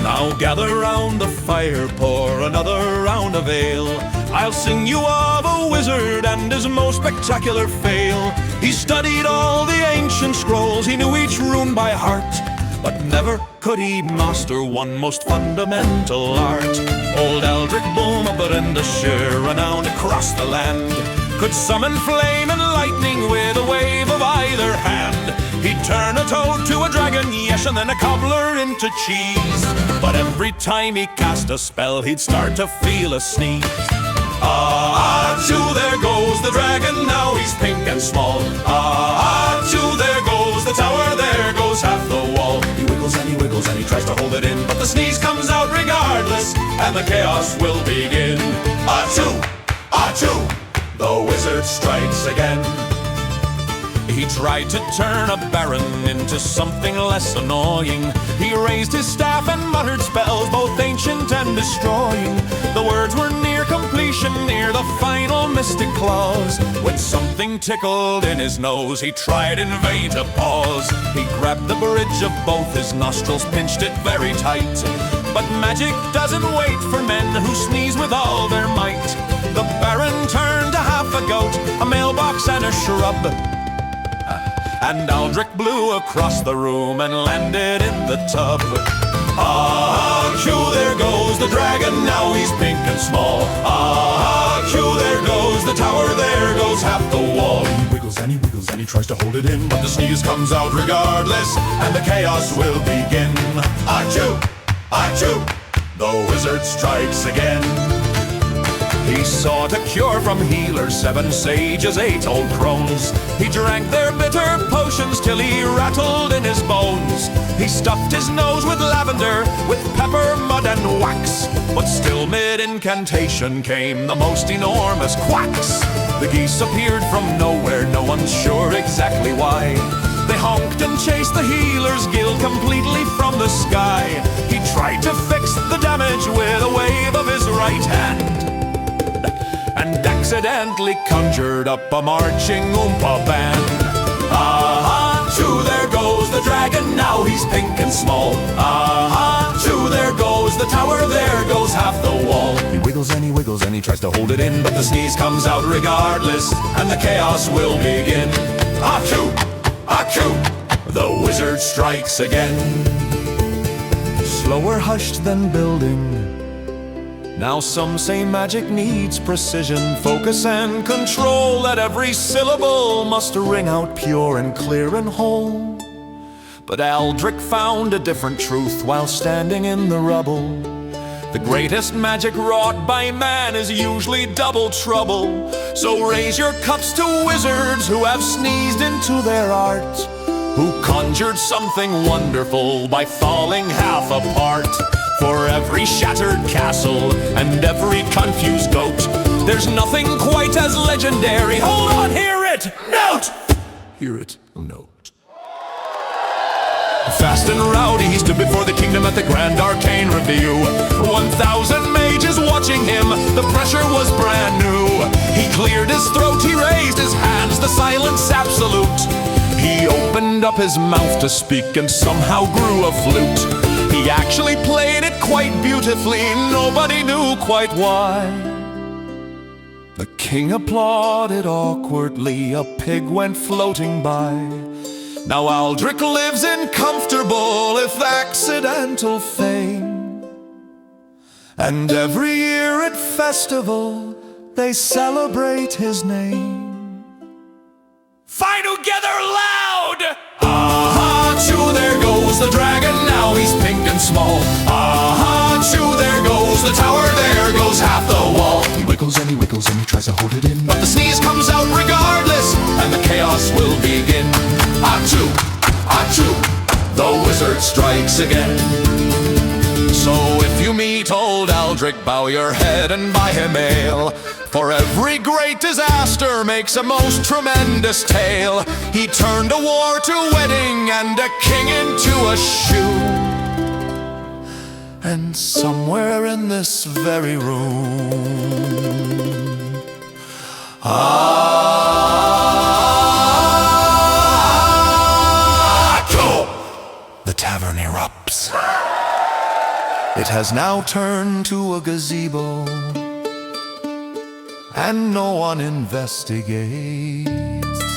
Now gather round the fire, pour another round of ale. I'll sing you of a wizard and his most spectacular fail. He studied all the ancient scrolls, he knew each rune by heart, but never could he master one most fundamental art. Old Eldrick Boom of Brendashire, renowned across the land, could summon flame and lightning with a wave of either hand. He'd turn a toad to a dragon, yes, and then a cobbler into cheese. But every time he cast a spell, he'd start to feel a sneeze. Achoo, there goes the dragon, now he's pink and small. Achoo, there goes the tower, there goes half the wall. He wiggles and he wiggles and he tries to hold it in, but the sneeze comes out regardless, and the chaos will begin. Achoo, achoo, the wizard strikes again. He tried to turn a baron into something less annoying. He raised his staff and muttered spells, both ancient and destroying. The words were near completion, near the final mystic clause, when something tickled in his nose. He tried in vain to pause. He grabbed the bridge of both his nostrils, pinched it very tight. But magic doesn't wait for men who sneeze with all their might. The baron turned to half a goat, a mailbox and a shrub, and Aldrich blew across the room and landed in the tub. Achoo, there goes the dragon, now he's pink and small. Achoo, there goes the tower, there goes half the wall. He wiggles and he wiggles and he tries to hold it in, but the sneeze comes out regardless, and the chaos will begin. Achoo, achoo, the wizard strikes again. He sought a cure from healers, 7 sages, 8 old crones. He drank their bitter potions till he rattled in his bones. He stuffed his nose with lavender, with pepper, mud and wax, but still mid-incantation came the most enormous quacks. The geese appeared from nowhere, no one's sure exactly why. They honked and chased the healer's guild completely from the sky. He tried to fix the damage with a wave of his right hand, and accidentally conjured up a marching Oompa band. Achoo, there goes the dragon, now he's pink and small. Achoo, there goes the tower, there goes half the wall. He wiggles and he wiggles and he tries to hold it in, but the sneeze comes out regardless, and the chaos will begin. Achoo, achoo, the wizard strikes again. Slower hushed than building, now some say magic needs precision, focus and control, that every syllable must ring out pure and clear and whole. But Aldrich found a different truth while standing in the rubble. The greatest magic wrought by man is usually double trouble. So raise your cups to wizards who have sneezed into their art, who conjured something wonderful by falling half apart. For every shattered castle and every confused goat, there's nothing quite as legendary. Hold on, hear it! Note! Hear it, note. Fast and rowdy, he stood before the kingdom at the grand arcane review. 1,000 mages watching him, the pressure was brand new. He cleared his throat, he raised his hands, the silence absolute. He opened up his mouth to speak and somehow grew a flute. He actually played it quite beautifully, nobody knew quite why. The king applauded awkwardly, a pig went floating by. Now Aldrich lives in comfortable, if accidental fame, and every year at festival they celebrate his name. Fight together loud! Achoo, there goes the dragon, now he's pink and small. Achoo, there goes the tower, there goes half the wall. He wiggles and he wiggles and he tries to hold it in, but the sneeze comes out regardless, and the chaos will begin. Achoo, achoo, the wizard strikes again. So if you meet old Aldrich, bow your head and buy him ale, for every great disaster makes a most tremendous tale. He turned a war to wedding and a king into a shoe. And somewhere in this very room The tavern erupts. It has now turned to a gazebo, and no one investigates.